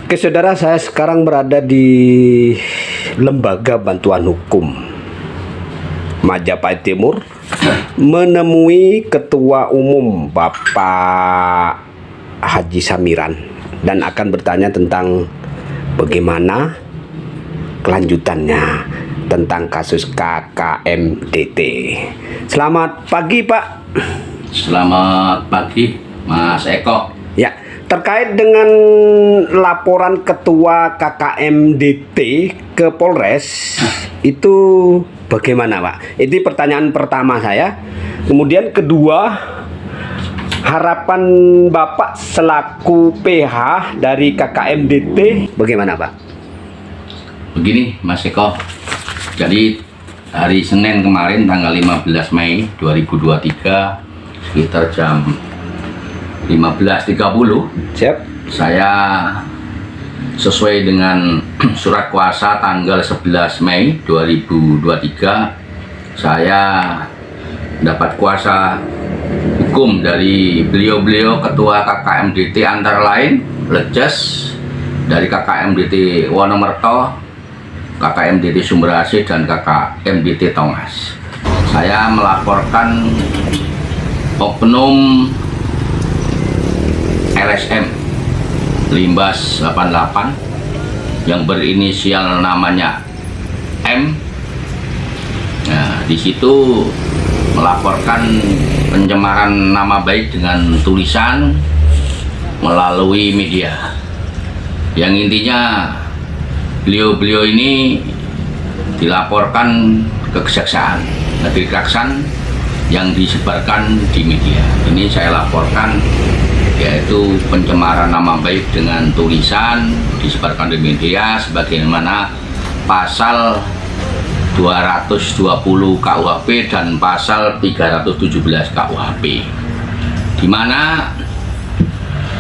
Oke saudara, saya sekarang berada di Lembaga Bantuan Hukum Majapahit Timur, menemui Ketua Umum Bapak Haji Samiran, dan akan bertanya tentang bagaimana kelanjutannya tentang kasus KKMDT. Selamat pagi Pak. Selamat pagi Mas Eko. Ya, terkait dengan laporan Ketua KKMDT ke Polres, itu bagaimana Pak? Itu pertanyaan pertama saya. Kemudian kedua, harapan Bapak selaku PH dari KKMDT bagaimana Pak? Begini Mas Eko, jadi hari Senin kemarin tanggal 15 Mei 2023 sekitar jam 15.30 Siap. saya sesuai dengan surat kuasa tanggal 11 Mei 2023 saya dapat kuasa hukum dari beliau-beliau Ketua KKMDT antara lain Leces dari KKMDT Wonomerto, KKMDT Sumberasih, dan KKMDT Tongas. Saya melaporkan oknum LSM Limbas 88 yang berinisial namanya M. Nah, di situ melaporkan pencemaran nama baik dengan tulisan melalui media. Yang intinya beliau-beliau ini dilaporkan ke Kejaksaan Negeri Klaten yang disebarkan di media. Ini saya laporkan, yaitu pencemaran nama baik dengan tulisan disebarkan di media sebagaimana pasal 220 KUHP dan pasal 317 KUHP, di mana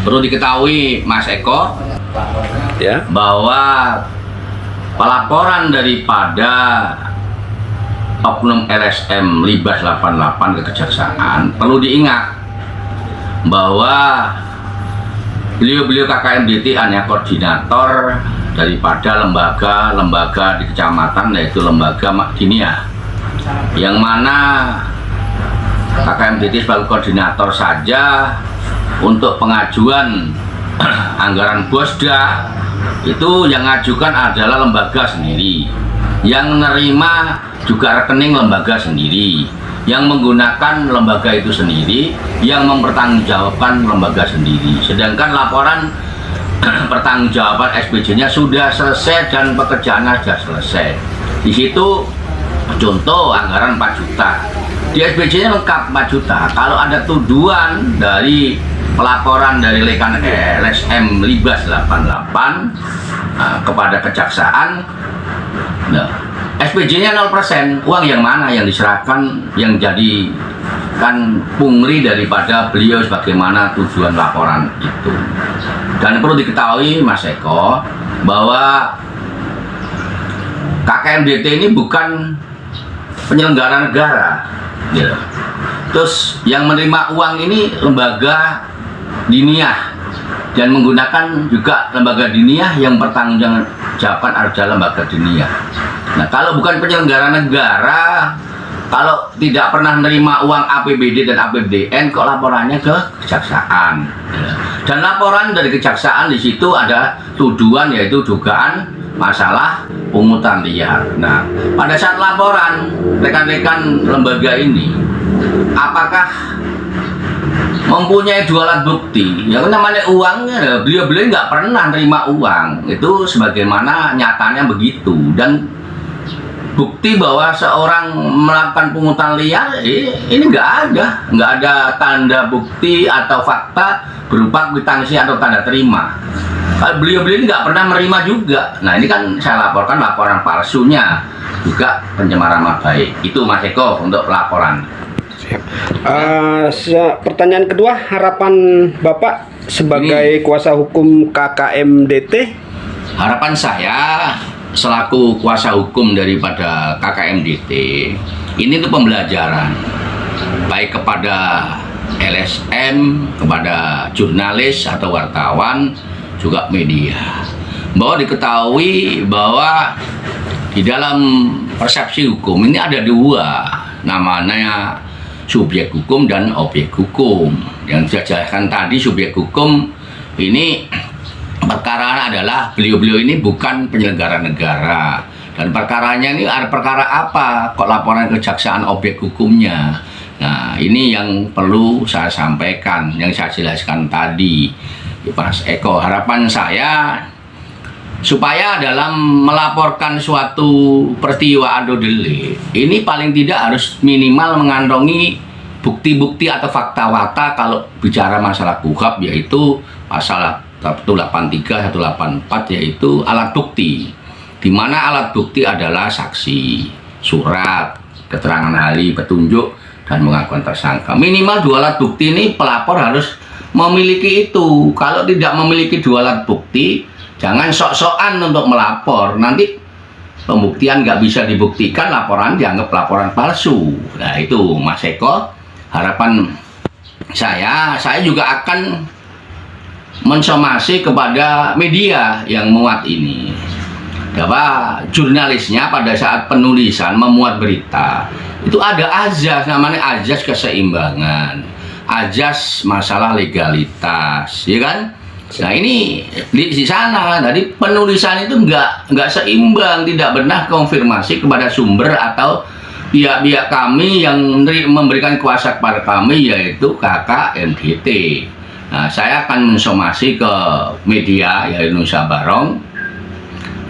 perlu diketahui Mas Eko Ya. bahwa pelaporan daripada oknum LSM Libas 88 ke Kejaksaan, perlu diingat bahwa beliau-beliau KKMDT hanya koordinator daripada lembaga-lembaga di kecamatan, yaitu lembaga Makdinia, yang mana KKMDT sebagai koordinator saja untuk pengajuan anggaran Bosda itu yang ngajukan adalah lembaga sendiri, yang menerima juga rekening lembaga sendiri, yang menggunakan lembaga itu sendiri, yang mempertanggungjawabkan lembaga sendiri. Sedangkan laporan pertanggungjawaban SPJ-nya sudah selesai dan pekerjaannya sudah selesai. Di situ contoh anggaran 4 juta, di SPJ-nya lengkap 4 juta. Kalau ada tuduhan dari pelaporan dari rekan LSM Libas 88 kepada Kejaksaan, nah, SPJ-nya 0%, uang yang mana yang diserahkan, yang jadi kan pungli daripada beliau sebagaimana tujuan laporan itu. Dan perlu diketahui Mas Eko bahwa KKMDT ini bukan penyelenggara negara, gitu. Terus yang menerima uang ini lembaga diniyah, dan menggunakan juga lembaga diniyah yang bertanggungjawabkan adalah lembaga diniyah. Nah, kalau bukan penyelenggara negara, kalau tidak pernah menerima uang APBD dan APBDN, kok laporannya ke Kejaksaan? Dan laporan dari Kejaksaan di situ ada tuduhan, yaitu dugaan masalah pungutan liar. Nah, pada saat laporan rekan-rekan lembaga ini, apakah mempunyai 2 alat bukti? Yang namanya uangnya, beliau-beliau nggak pernah nerima uang, itu sebagaimana nyatanya begitu. Dan bukti bahwa seorang melakukan pungutan liar ini nggak ada tanda bukti atau fakta berupa kwitansi atau tanda terima. Beliau-beliau ini nggak pernah menerima juga. Nah, ini kan saya laporkan laporan palsunya, juga pencemaran nama baik. Itu Mas Eko untuk laporan. Pertanyaan kedua, harapan Bapak sebagai kuasa hukum KKMDT? Harapan saya selaku kuasa hukum daripada KKMDT ini tuh pembelajaran baik kepada LSM, kepada jurnalis atau wartawan, juga media. bahwa diketahui bahwa di dalam persepsi hukum ini ada dua, namanya subjek hukum dan objek hukum. Yang saya jelaskan tadi, subjek hukum ini perkara adalah beliau-beliau ini bukan penyelenggara negara, dan perkaranya ini ada perkara apa kok laporan kejaksaan objek hukumnya. Nah, ini yang perlu saya sampaikan, yang saya jelaskan tadi, Mas Eko. Harapan saya supaya dalam melaporkan suatu peristiwa adu delik ini paling tidak harus minimal mengantongi bukti-bukti atau fakta-fakta kalau bicara masalah KUHP, yaitu pasal 183, 184, yaitu alat bukti, di mana alat bukti adalah saksi, surat, keterangan ahli, petunjuk, dan pengakuan tersangka. Minimal 2 alat bukti ini pelapor harus memiliki itu. Kalau tidak memiliki 2 alat bukti, jangan sok-sokan untuk melapor. Nanti pembuktian nggak bisa dibuktikan, laporan dianggap laporan palsu. Nah itu Mas Eko, harapan saya juga akan mensomasi kepada media yang muat ini, bahwa jurnalisnya pada saat penulisan memuat berita itu ada azas, namanya azas keseimbangan, azas masalah legalitas, ya kan? Nah ini di sana tadi penulisan itu nggak seimbang, tidak benar konfirmasi kepada sumber atau pihak-pihak kami yang memberikan kuasa kepada kami, yaitu KKMDT. Nah, saya akan mensomasi ke media, yaitu Nusa Barong,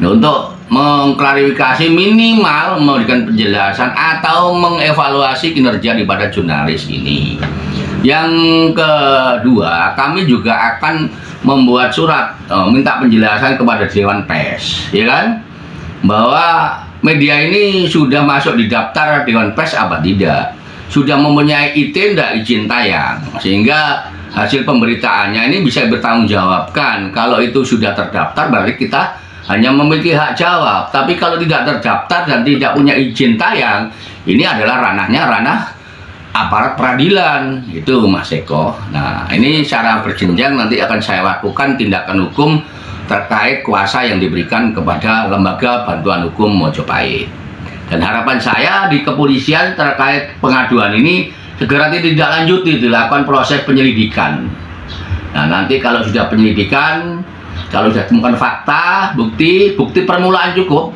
untuk mengklarifikasi, minimal memberikan penjelasan atau mengevaluasi kinerja daripada jurnalis ini. Yang kedua, kami juga akan membuat surat minta penjelasan kepada Dewan Pers, ya kan, bahwa media ini sudah masuk di daftar Dewan Pers apa tidak, sudah mempunyai izin tayang, sehingga hasil pemberitaannya ini bisa bertanggung jawabkan. Kalau itu sudah terdaftar, berarti kita hanya memiliki hak jawab. Tapi kalau tidak terdaftar dan tidak punya izin tayang, ini adalah ranah aparat peradilan, itu Mas Eko. Nah, ini secara berjenjang nanti akan saya lakukan tindakan hukum terkait kuasa yang diberikan kepada Lembaga Bantuan Hukum Mojopahit. Dan harapan saya di kepolisian terkait pengaduan ini segera tidak lanjuti, dilakukan proses penyelidikan. Nah, nanti kalau sudah penyelidikan, kalau sudah temukan fakta, bukti permulaan cukup,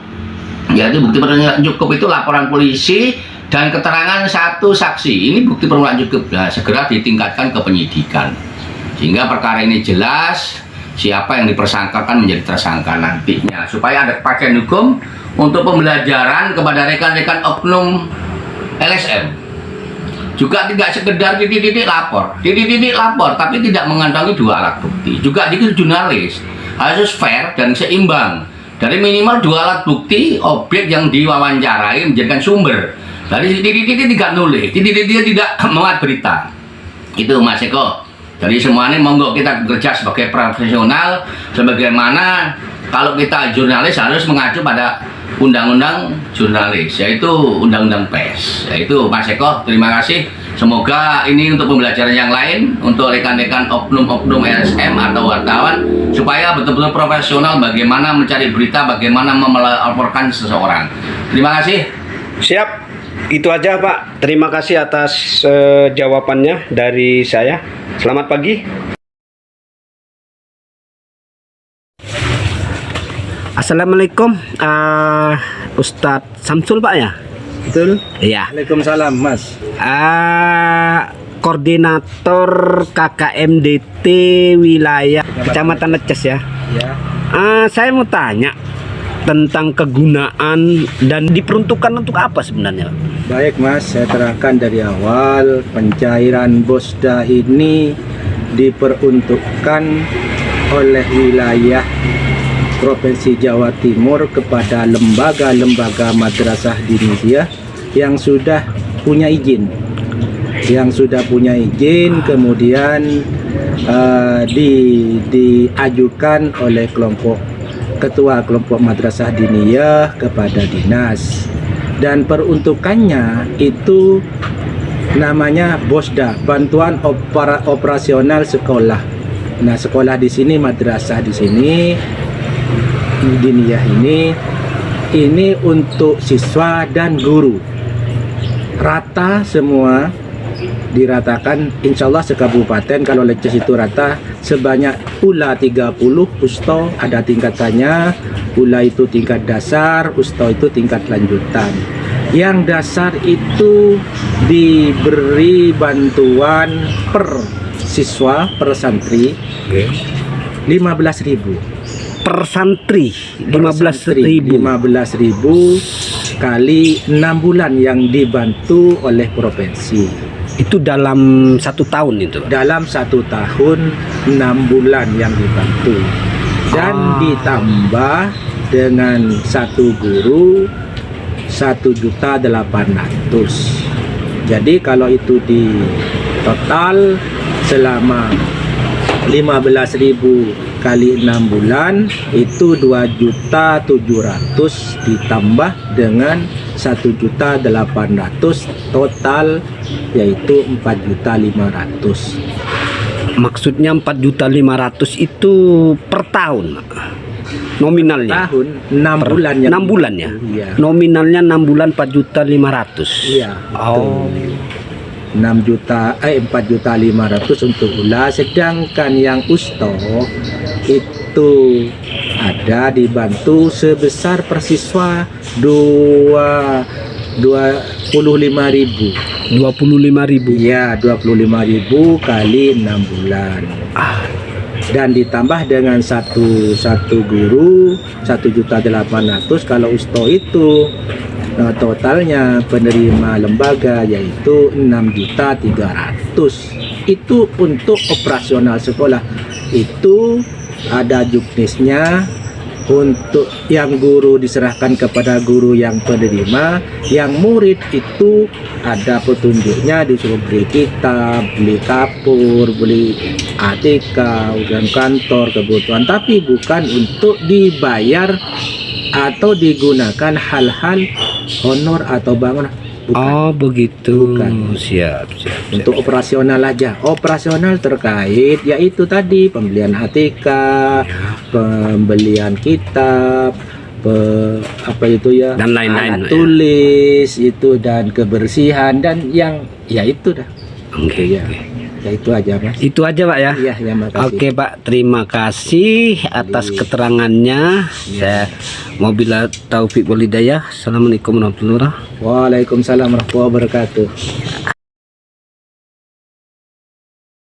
yaitu bukti permulaan cukup itu laporan polisi dan keterangan satu saksi, ini bukti permulaan cukup. Nah, segera ditingkatkan ke penyidikan, sehingga perkara ini jelas siapa yang dipersangkakan menjadi tersangka nantinya, supaya ada kepastian hukum untuk pembelajaran kepada rekan-rekan oknum LSM. Juga tidak sekedar titik-titik lapor, tapi tidak mengantongi 2 alat bukti. Juga dikit jurnalis harus fair dan seimbang. Dari minimal 2 alat bukti objek yang diwawancarai menjadikan sumber. Dari titik-titik tidak nulis, titik-titik tidak memuat berita. Itu Mas Eko. Jadi semuanya monggo kita bekerja sebagai profesional, sebagaimana kalau kita jurnalis harus mengacu pada undang-undang jurnalis, yaitu undang-undang pers. Yaitu Mas Eko, terima kasih. Semoga ini untuk pembelajaran yang lain untuk rekan-rekan oknum-oknum LSM atau wartawan, supaya betul-betul profesional bagaimana mencari berita, bagaimana melaporkan seseorang. Terima kasih. Siap, itu aja Pak. Terima kasih atas jawabannya dari saya. Selamat pagi. Assalamualaikum, Ustadz Samsul Pak ya? Betul? Iya. Waalaikumsalam Mas. Koordinator KKMDT wilayah Kecamatan Leces ya. Ya. Saya mau tanya tentang kegunaan dan diperuntukkan untuk apa sebenarnya? Baik Mas, saya terangkan dari awal, pencairan Bosda ini diperuntukkan oleh wilayah Provinsi Jawa Timur kepada lembaga-lembaga madrasah diniyah yang sudah punya izin. Kemudian diajukan oleh ketua kelompok madrasah diniyah kepada dinas, dan peruntukannya itu namanya Bosda, bantuan operasional sekolah. Nah, sekolah di sini, madrasah di sini diniyah ini untuk siswa dan guru rata semua, diratakan insya Allah sekabupaten. Kalau lecces itu rata sebanyak pula 30 usto, ada tingkatannya. Pula itu tingkat dasar, usto itu tingkat lanjutan. Yang dasar itu diberi bantuan per siswa, per santri 15.000 Per santri 15.000. 15.000 kali 6 bulan yang dibantu oleh provinsi. Itu dalam 1 tahun itu, Pak? Dalam 1 tahun 6 bulan yang dibantu, dan ditambah dengan satu guru 1.800.000. Jadi kalau itu di total selama 15.000 kali 6 bulan itu 2.700.000 ditambah dengan 1.800.000 total yaitu 4.500.000. Maksudnya 4.500.000 itu per tahun, Pak? Nominalnya Tahun 6 bulan yang 6 bulan ya? Iya. Nominalnya 6 bulan 4.500.000. Iya. Oh. 4.500.000 untuk ULA, sedangkan yang usto itu ada dibantu sebesar per siswa 25.000. 25.000. Iya, 25.000 kali 6 bulan. Dan ditambah dengan satu guru 1.800.000. Kalau usto itu totalnya penerima lembaga yaitu 6.300.000. Itu untuk operasional sekolah. Itu ada juknisnya. Untuk yang guru diserahkan kepada guru yang penerima, yang murid itu ada petunjuknya, disuruh beli kitab, beli kapur, beli ATK, ujian kantor, kebutuhan, tapi bukan untuk dibayar atau digunakan hal-hal honor atau bangunan. Bukan. Oh begitu. Bukan. Siap. Untuk operasional aja. Operasional terkait yaitu tadi pembelian ATK, pembelian kitab, apa itu ya, dan lain-lain alat tulis itu, dan kebersihan, dan yang ya itu dah. Oke, ya. Ya itu aja, Mas. Itu aja, Pak ya. Iya, ya, makasih. Oke, Pak, terima kasih atas keterangannya. Saya Mobila Taufik Walhidayah. Assalamualaikum warahmatullahi wabarakatuh. Waalaikumsalam warahmatullahi wabarakatuh.